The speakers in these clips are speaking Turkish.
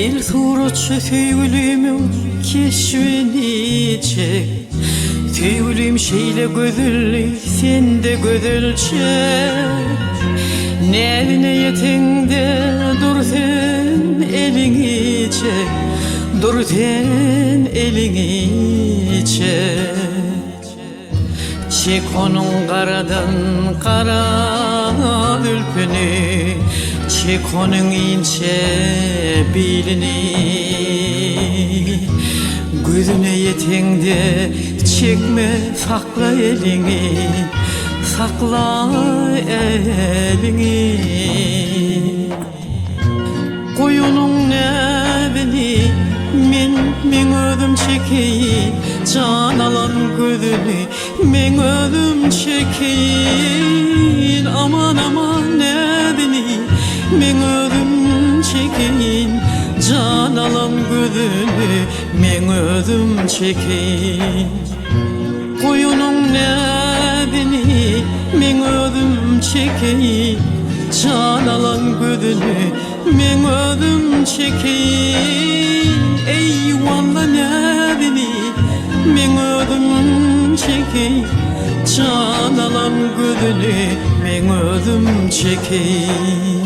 Bir suratçı tüygülümün keşfini çek. Tüygülüm şeyle gözüllü, sen de gözül çek. Nerine yetinde dur sen elini çek. Dur sen elini çek. Çek onun karadan kara ülpünü, çek onun ince bilini. Gözüne yetinde çekme, sakla elini, sakla elini. Koyunun nebini men özüm çekeyim, can alan gözünü men özüm çekeyim. Aman aman nebini men özüm çekeyim, can alan gözünü men özüm çekeyim. Koyunun nebini men özüm çekeyim, can alan gözünü men özüm çekeyim. Eyvallah nebini men özüm çekeyim, can alan gözünü men özüm çekeyim.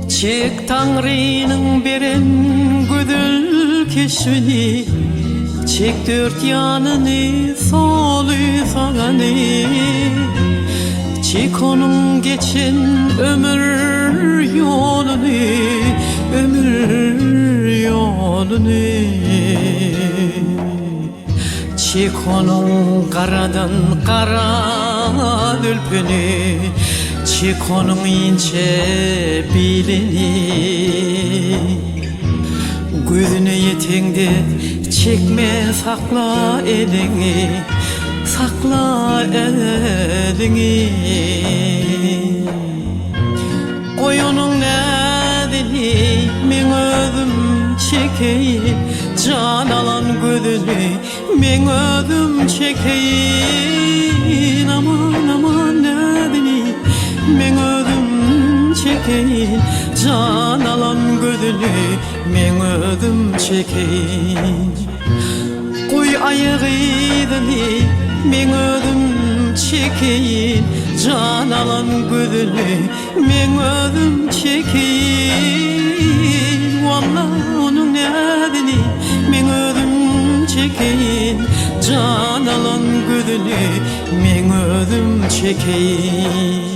Çek Tanrı'nın beren güdül keşfini, çek dört yanını solu sağını. Çek onun geçen ömür yolunu, ömür yolunu. Çek onun karadan kara ülpünü, çek onun ince bilini. Gözüne yetinde çekme, sakla elini, sakla elini. Koyunun nedeni men özüm çekeyim, can alan gözünü men özüm çekeyim. Aman aman nedeni men özüm çekeyim, can alan gözünü men özüm çekeyim. Koy ayağını men özüm çekeyim, can alan gözünü men özüm çekeyim. Vallahi onun nedeni men özüm çekeyim, can alan gözünü men özüm çekeyim.